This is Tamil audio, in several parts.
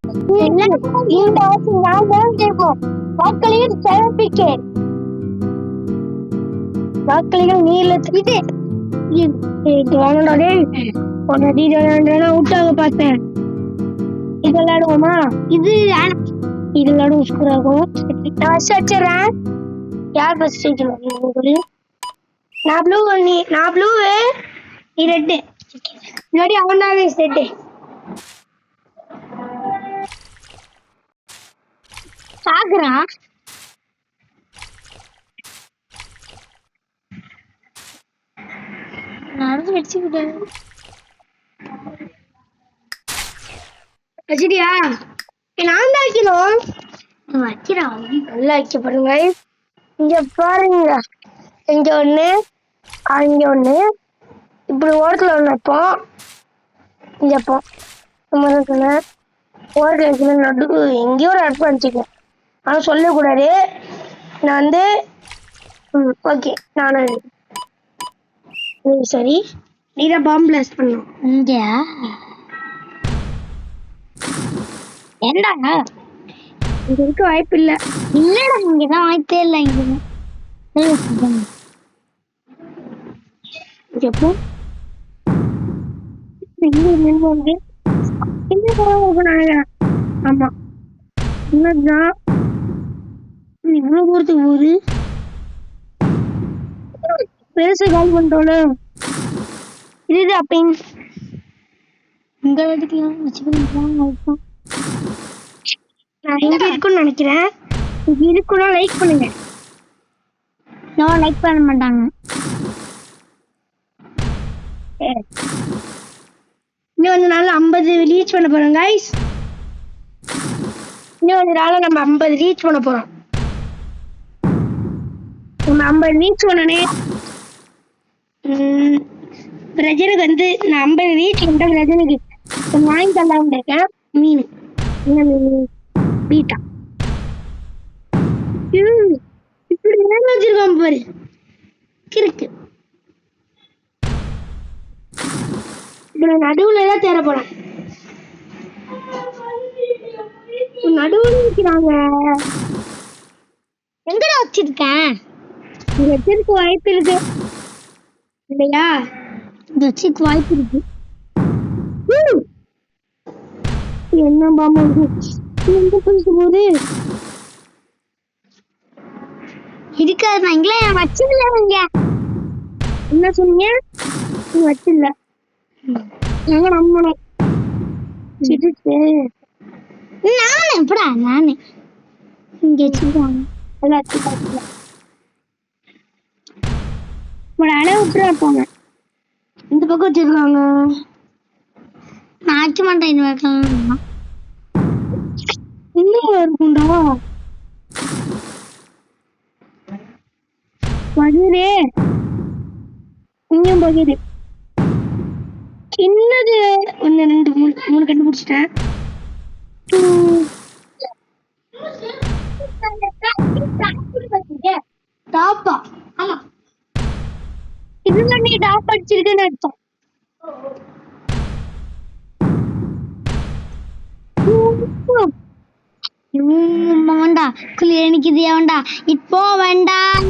இந்த ஆட்சி நான் தான் கேட்போம். வாக்களியில் சிறப்பிக்கேன். வாக்களிகள் நீளத்துக்கு விட்டாக பார்த்தேன். இது விளையாடுவோமா? இது விளையாடுவோம். சூப்பரா இருக்கும். நான் ஃபர்ஸ்ட் வச்சிடறேன். யார் ஃபர்ஸ்ட் வச்சிருக்கோம்? நான் ப்ளூ நீ ரெட்டு. முன்னாடி அவன் தான் ரெட்டு. சாகுறான். நடந்து வச்சுக்கிட்டேன். வச்சிட்டியா? நான் தான் வைக்கணும். வைக்கிறான். நல்லா வைக்கப்படுங்க. இங்க பாருங்க. இங்க ஒண்ணு, அங்க ஒண்ணு, இப்படி ஓரத்துல ஒண்ணு வைப்போம். இங்க வைப்போம். ஓரத்துல வைக்கல நடுவு எங்கேயோ ஒரு அடுப்பு வச்சுக்கேன். ஆனா சொல்லக்கூடாது. நான் வந்து ஓகே நானும் சரி. நீதான் பாம்பு பிளாஸ்ட் பண்ணும். இங்க என்னடா இங்க இருக்க வாய்ப்பு இல்ல. இல்லடா இங்கதான் வாய்ப்பே இல்லை. எப்போ ஆமா என்னதான் இவ்வளவு தூரத்துக்கு போகுது. பேச கால் பண்ணிட்டோம்ல. இது அப்ப இங்க வச்சுக்கலாம். நான் இங்க இருக்குன்னு நினைக்கிறேன். இங்க இருக்குன்னா லைக் பண்ணுங்க. நான் லைக் பண்ண மாட்டாங்க. இன்னும் கொஞ்ச நாள் 50 ரீச் பண்ண போறோம் கைஸ். இன்னும் கொஞ்ச நாள் நம்ம 50 ரீச் பண்ண போறோம். நம்ம 50 ரீச் பண்ணனே பிரஜனுக்கு வந்து நான் 50 ரீச் பண்ண பிரஜனுக்கு வாங்கி தரலாம் இருக்கேன். மீன் என்ன மீன்? பீட்டா. இப்படி வச்சிருக்கோம் பாரு. இருக்கு இப்ப நடுவுல தான் தேட போறேன். நடுவுல வைக்கிறாங்க. எங்கடா வச்சிருக்கேன்? இங்க வச்சிருக்க வாய்ப்பு இருக்கு இல்லையா? இங்க வச்சிருக்க வாய்ப்பு இருக்கு. என்ன பாம்பு எங்க போயிட்டு போகுது? இருக்காது. நான் இங்களே வச்சிடல. என்ன சொன்னீங்க? வச்சிடல. நாங்க நம்பணும். நானு எப்படா நானு இங்க வச்சிருக்காங்க. அளவு விட்டுறா போங்க. இந்த பக்கம் வச்சிருக்காங்க. நான் ஆக்க மாட்டேன். இந்த பக்கம் இன்னும் இருக்குண்டா பகிரே. இங்கேயும் பகிரு. சின்னது 1 2 3 கண்டுபிடிச்சிட்டேன். டாப்பா? ஆமா, இதுதான் நீ டாப் அடிச்சிருக்குன்னு அர்த்தம். வேண்டா குளிர் எனக்கு இது வேண்டா. இப்போ வேண்டாம்.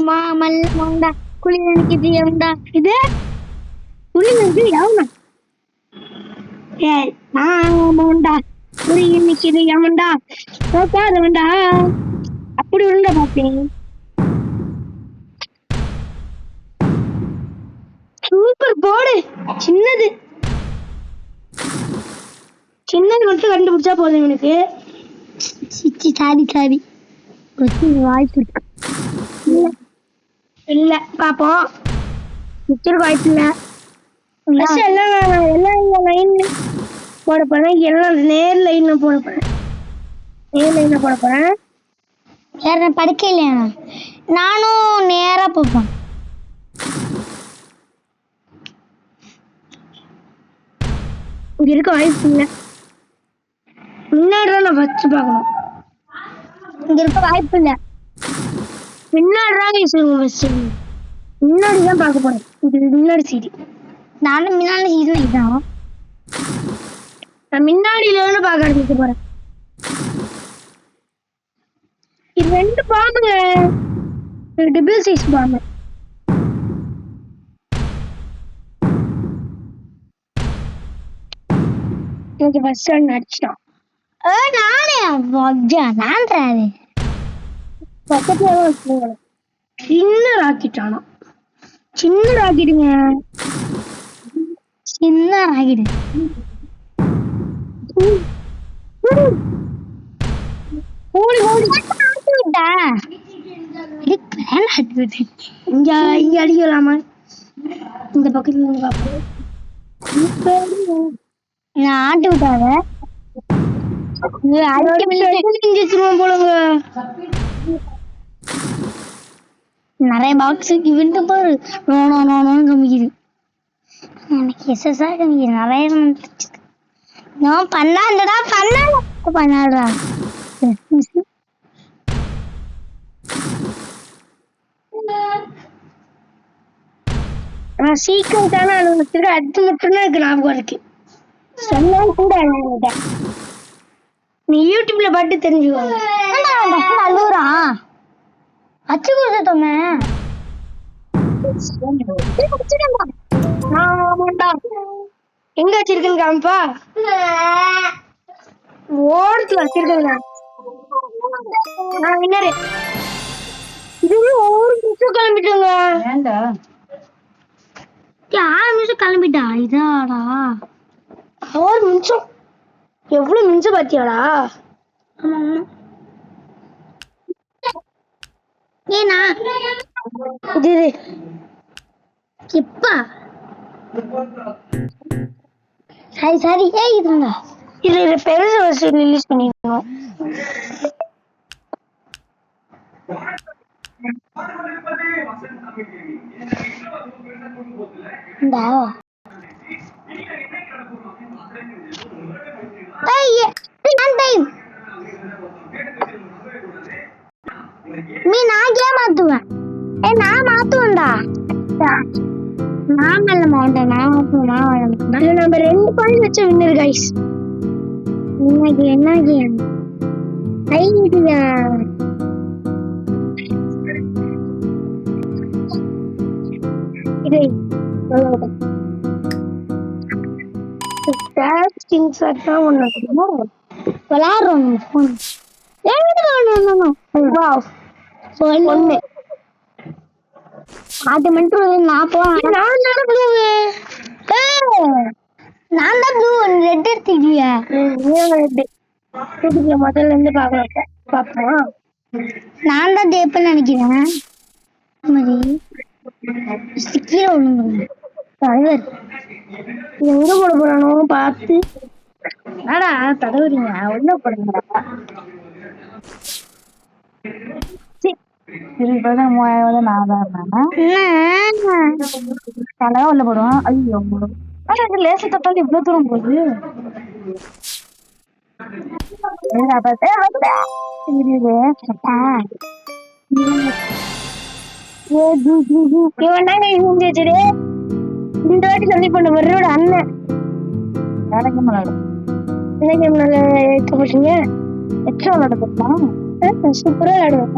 மாமல் வேண்டா. குளிர் எனக்கு இது வேண்டா. இது குளிர் எனக்கு எவனா? வேண்டா. குளிர் இன்னைக்கு இது எவன்டா? போக்காத வேண்டா. அப்படி உருண்ட பாப்பேன். சூப்பர் போடு. சின்னது சின்னது மட்டும் கண்டுபிடிச்சா போதும் எனக்கு. சாரி வாய்ப்பு இருக்கு இல்ல. பாப்போம். மிச்சருக்கு வாய்ப்பு இல்ல. எல்லாம் லைன் போட போறேன். எல்லாம் நேர் லைன்ல போட போறேன். நேர் லைன்ல போட போறேன். வேற படுக்க இல்லையா? நானும் நேரா போப்பேன். இங்க இருக்க வாய்ப்பு இல்லை. முன்னாடிதான் நான் ஃபர்ஸ்ட் பார்க்கணும். இங்க இருக்க வாய்ப்பு இல்லை. பின்னாடிதான் ஃபர்ஸ்ட் முன்னாடிதான் பார்க்க போறேன். இது முன்னாடி சீடி. நானும் முன்னாடி சீசன் இதான். நான் முன்னாடியில இருந்து பார்க்க ஆரம்பிக்க போறேன். இது 2 பாம்புங்க. டபுள் சைஸ் பாம்பு. எனக்கு ஃபர்ஸ்ட் ஒன் அடிச்சிட்டான். நானே நான்றாரு பக்கத்துல தான் சின்ன ராக்கெட். ஆனா சின்ன ராக்கெட்டுங்க. சின்ன ராக்கெட். இங்க அடிக்கலாமா? இந்த பக்கத்துல இருந்து பாப்போம். நான் ஆட்டு விட்டாத போலங்க. நிறைய பாக்ஸ் விட்டு பாரு. நோனோன்னு கம்மிக்குது. எனக்கு எஸ்எஸ்ஆ கம்மிக்குது. நிறைய நான் பண்ணாடா பண்ணாடா. சீக்கிரம் தானே அனுபவிச்சிருக்கேன். அது மட்டும்தான் எனக்கு ஞாபகம் இருக்கு. சொன்னா கூட நீ யூடியூப்ல பாட்டு தெரிஞ்சுக்கோங்க. அழுகுறா அச்சு கொடுத்தோமே. எங்க வச்சிருக்கேன்னு காமிப்பா. ஓரத்துல வச்சிருக்கேங்க. நான் வின்னரு. இதுவே ஒவ்வொரு நிமிஷம் கிளம்பிட்டோங்க. 6 நிமிஷம் கிளம்பிட்டா. இதாடா 6 நிமிஷம். எவ்வளவு நிமிஷம் பாத்தியாடா? ஏனா இது இப்பா சரி இதுங்க. இது பெருசு வருஷம் ரிலீஸ் பண்ணிருக்கோம். நானே மாத்துவேன். நான் மாத்துவேன்டா. நான் நல்ல மாட்டேன். நான் மாத்துவேன். நம்ம 2 பாயிண்ட் வச்ச வின்னர் கைஸ். இன்னைக்கு என்ன கேம்? ஐடியா இது விளாடுறோம். அது மட்டும் நான் போறேன். நான் தான் ப்ளூ ரெட் எடுத்துக்கிட்டியா? முதல்ல இருந்து பாப்போம். நான் தான் தேப்பன்னு நினைக்கிறேன். கீழே ஒண்ணு தலைவர் எங்க போட போறானோ பார்த்து. என்னடா தடவுறீங்க? ஒண்ணு போடுங்கடா. இப்பதான் 3000 நான் தான் உள்ள போடுவோம். ஐயோ லேச தொட்டாலும் இவ்வளவு தூரம் போகுது. இந்த வாட்டி சொல்லி பண்ண வர்றோட அண்ணன் சூப்பரா விளையாடுவேன்.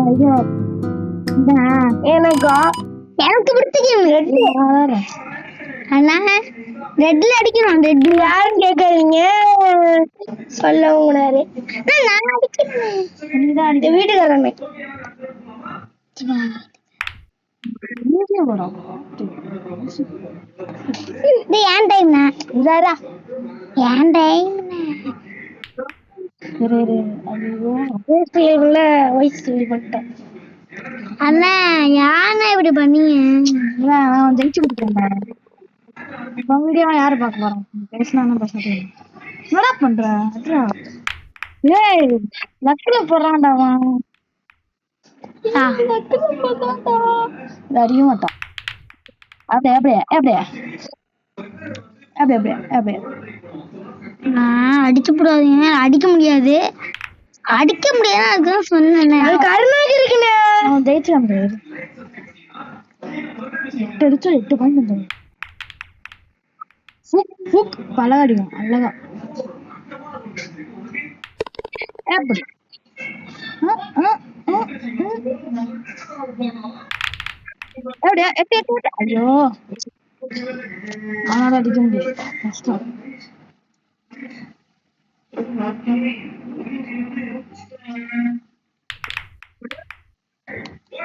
எனக்கு ரெட்ல அடிக்கணும். ரெட் யாரும் கேட்காதீங்க. சொல்ல உங்களாரு நான் அடிக்கிறேன். வீட்டுக்காரமே ஏன் டைம் ஏன் டைம் அண்ணா யானை இப்படி பண்ணீங்க? ஜெயிச்சு கொடுத்துருந்தேன். வீடியோ யாரு பார்க்க போறோம்? பேசலாம் பேசுறது. என்னடா பண்ற? ஏய் லக்கில போடுறான்டா அவன். அறிய மாட்டான். அப்படியே அப்படியே அப்படியே அப்படியே அப்படியே அப்படியே அடிச்சு போடாதீங்க. அடிக்க முடியாது. அதுதான் சொன்னேன். கருணாக இருக்குண்ணே. அவன் ஜெயிச்சான். 8 அடிச்சா 8 பாயிண்ட். பல அடிக்கும் அழகா எப்படி எப்படியா எட்டு எட்டு எட்டு ஐயோ அவனால அடிக்க முடியாது கஷ்டம்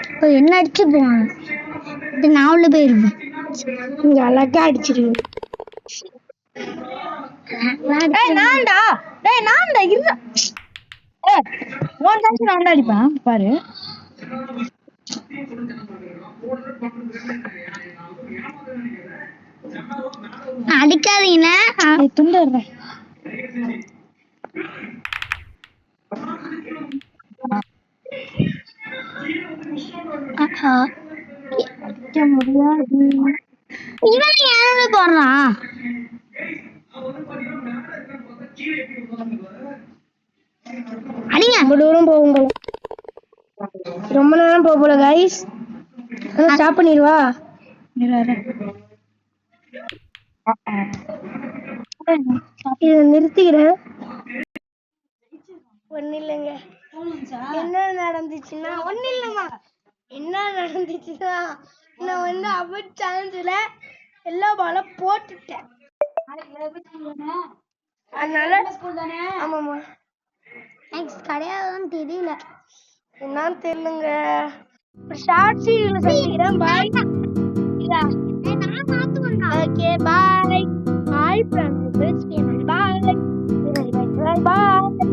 இப்போ என்ன அடிச்சு போவாங்க இது நான் உள்ள போயிருப்பேன் இங்க அழகா அடிச்சிருவேன் நான்டா இருடா உன் டான்ஸ் நான் அடிப்பேன் பாரு அடிக்காதீங்க துண்டு அடிக்க முடியாது இவன் ஏன் போடுறான் அடிங்க ரொம்ப தூரம் போகும் போல ரொம்ப நேரம் போக போல கைஸ் ஸ்டாப் பண்ணிடுவா இதை நிறுத்திக்கிறேன் ஒன்னும் இல்லைங்க என்ன நடந்துச்சுன்னா ஒன்னும் இல்லைம்மா என்ன நடந்துச்சுன்னா நான் வந்து அவர் சான்ஸ்ல எல்லா பாலும் போட்டுட்டேன் அதனால ஆமாம்மா நெக்ஸ்ட் கிடையாதுன்னு தெரியல என்னன்னு தெரியலங்க ஷார்ட் சீரியல்ல சந்திக்கிறேன் bye okay bye bye friends bye பாய்